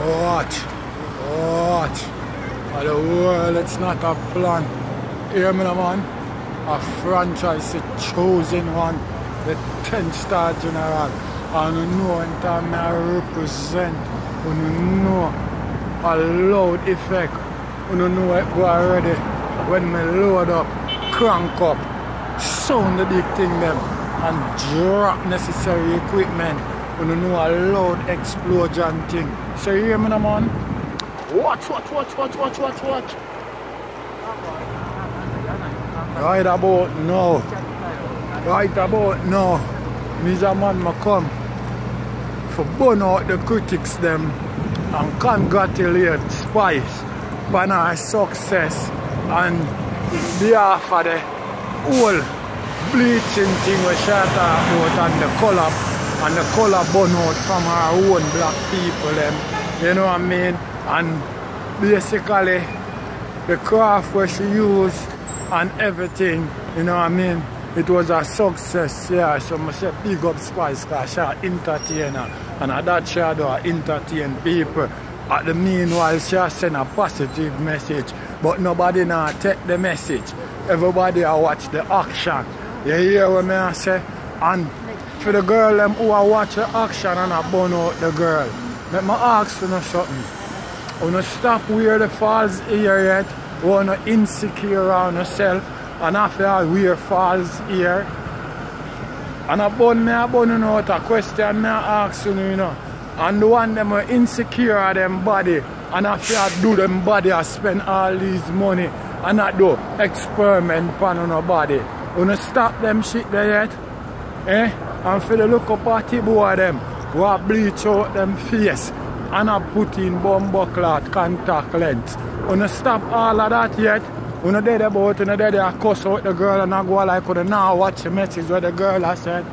Watch. Watch. For the world, it's not a plan. Hear me, man? A franchise, a chosen one. The 10-star general. And you know, in time I represent. You know, a loud effect. You know it go already. When me load up, crank up, sound the big thing them, and drop necessary equipment. You know a loud explosion thing. So you hear me now, man? Watch. Right about now. Mr. Man ma come for burn out the critics them and congratulate Spice on our success and behalf of the whole bleaching thing we shot about and the colour burn out from our own black people them. You know what I mean? And basically the craft where she used and everything, you know what I mean? It was a success, yeah. So I say big up Spice because she an entertainer and at that she do entertain people. At the meanwhile she send a positive message, but nobody now take the message. Everybody watch the action. You hear what I say? And for the girl them who watch the action and burn out the girl, let me ask you something. You don't stop wear the false ear yet, you are not insecure on yourself and after wear false ear. And I burn out a question I ask you, you know. And the one them are insecure of them body and after I do them body I spend all this money and I do experiment on nobody. You don't stop them shit there yet. Eh? And for the look up at the boy them who I bleach out them face and I put in bumbo cloth contact lens. You don't stop all of that yet. You don't dead about, you don't dead I cuss out the girl and I go like you now watch the message where the girl has said.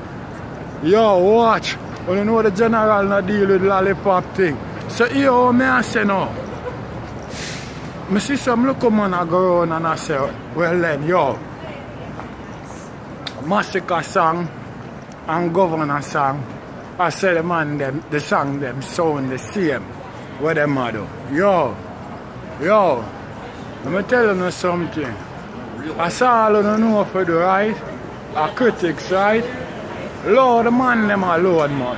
Yo, watch. You don't know the general not deal with lollipop thing. So here how I say now. I see some local man I go around and I say, well then, yo, massacre song and governor song, I say the man them, the song them sound the same. What them a do? Yo, let me tell you something. I saw all you know for the right, a critics right. Lord, the man them alone, man.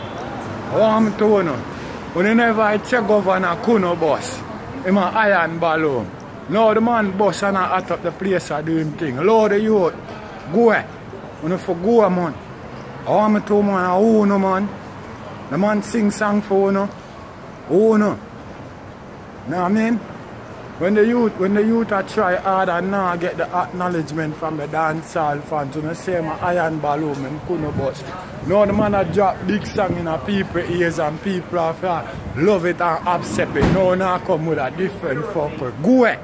I want me to know. When you never check governor Kuno bus, him an iron balloon. Now the man bus and I at up the place I do him thing. Lord, the youth, go away. When you for go, man. I want me to man, who no man. The man sing song for you, who no. Know what I mean? When the youth are try hard and now get the acknowledgement from the dancehall fans, you know, say my iron balloon and Kuno bus. Now the man a drop big song in a people's ears and people have love it and accept it. Now come with a different fucker. Go away.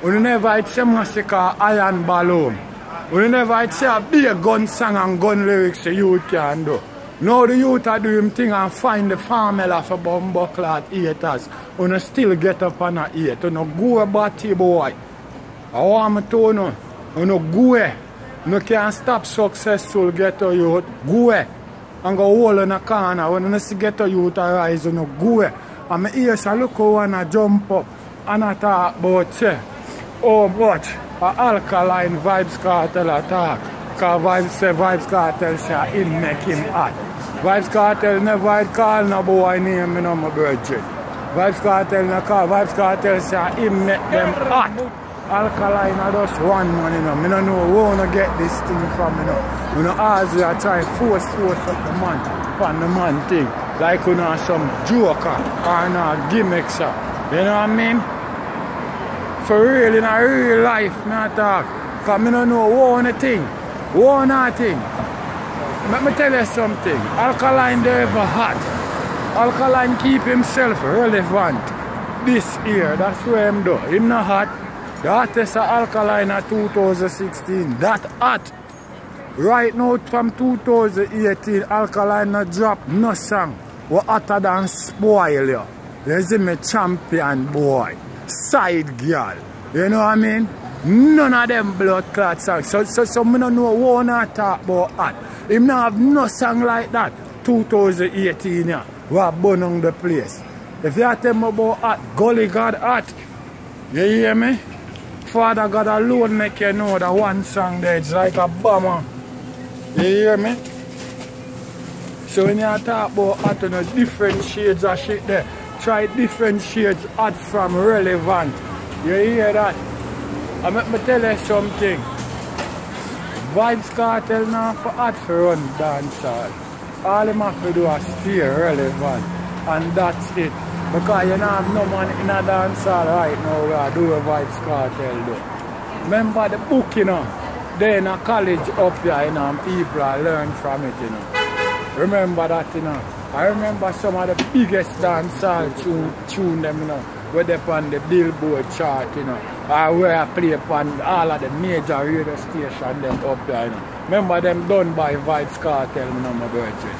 You never say massacre iron balloon. You never say a big gun song and gun lyrics the youth can do. Now the youth are doing thing and find the formula for bumbo cloth haters. You still get up on a hate. You go about it, boy. I want me to know. You go away. You can't stop successful ghetto youth. Go away. And go hold in a corner. When you see ghetto youth arise, you go away. And my ears I look how I jump up and I talk about say, oh but a alkaline Vybz Kartel attack. Because Vybz Kartel say him make him hot. Vybz Kartel never call no boy name me no my virgin. Vybz Kartel no call. Vybz Kartel say him make them hot. Alkaline are just one man, you know. I don't know who wanna get this thing from, you know. You know, as we are trying to force up the man, upon the man thing. Like you know some joker or no gimmicks. You know what I mean? For real, in a real life, me talk. Because I don't know one thing. One thing. Let me tell you something. Alkaline they ever hot. Alkaline keep himself relevant. This year, that's where him do. Him not hot. The hottest of Alkaline at 2016. That hot. Right now from 2018, Alkaline not drop no song. What hotter than spoil you. You see me champion boy. Side girl. You know what I mean? None of them blood clot songs. So I don't know what I talk about hot. Him not have no song like that. 2018 yeah. We are burning the place. If you tell me about hot, gully God hot, you hear me? Father God alone make you know that one song there, it's like a bomber. You hear me? So when you talk about hot, you know, different shades of shit there. Try different shades hot from relevant. You hear that? I make me tell you something. Vybz Kartel now for hot for run dancehall. All him have to do is stay relevant. And that's it. Because you don't have no man in a dancehall right now where do a Vybz Kartel do. Remember the book, you know. They in a college up here, you know, and people learn from it, you know. Remember that, you know. I remember some of the biggest dancehall tune them, you know, where they on the Billboard chart, you know, or where I play upon all of the major radio stations them up there, you know. Remember them done by Vybz Kartel, you know, my virgin.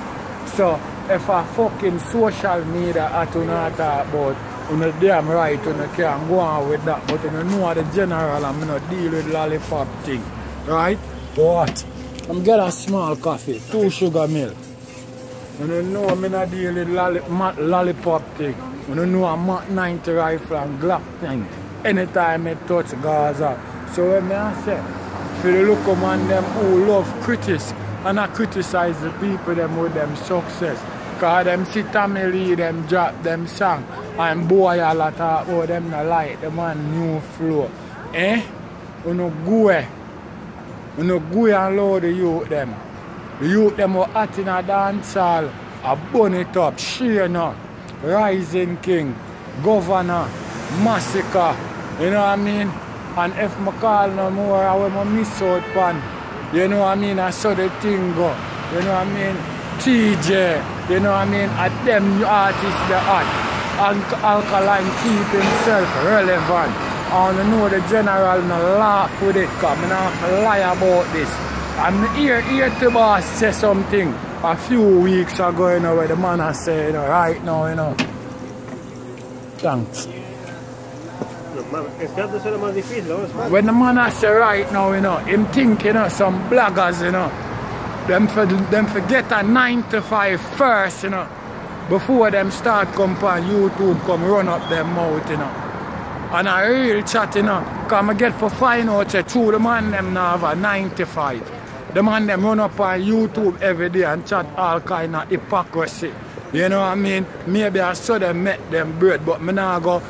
So, if a fucking social media at you not talk about, you know, damn right, you know, can't go on with that, but you know the general and you know, deal with lollipop thing, right? What? I'm getting a small coffee, 2 sugar milk. You know, I'm not deal with lollipop thing. You know, I'm Mach 90 rifle and Glock thing. Anytime I touch Gaza. So when I say, for the local man them who love critics and I criticize the people them with them success. Cause them sit and me lead them drop them song. And boy a lot of oh them not like them man new flow. Eh? You know go and load the youth them. The youth them were hot in a dancehall, a burn it up, Shana, Rising King, Governor, Massacre, you know what I mean? And if I call no more, I will miss out pan, you know what I mean? I saw the thing go, you know what I mean? TJ, you know what I mean? At them artists the hot, Alkaline keep himself relevant. I don't know the general no laugh with it, because I don't lie about this. I'm here to boss say something a few weeks ago, you know, where the man has said, you know, right now, you know. Thanks. When the man has said right now, you know, him think, you know, some bloggers, you know, them forget a 9 to 5 first, you know, before them start come on YouTube, come run up their mouth, you know. And a real chat, you know, because I get for find out, say, true, the man them now have a 95. The man them run up on YouTube every day and chat all kind of hypocrisy. You know what I mean? Maybe I saw them make them bread, but me now go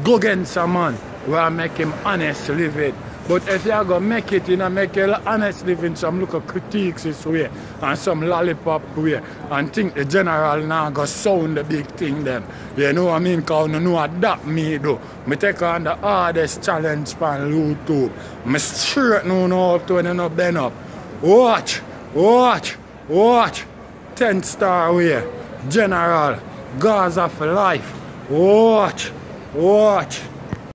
against a man where I make him honest live it. But if you go make it, you know, make you honest living some look of critiques this way and some lollipop way and think the general now go sound the big thing them. You know what I mean? Because you know that me do. Me take on the hardest challenge on YouTube. Me straight know how to when you know bend up. Watch. 10-star way. General. Gaza for life. Watch.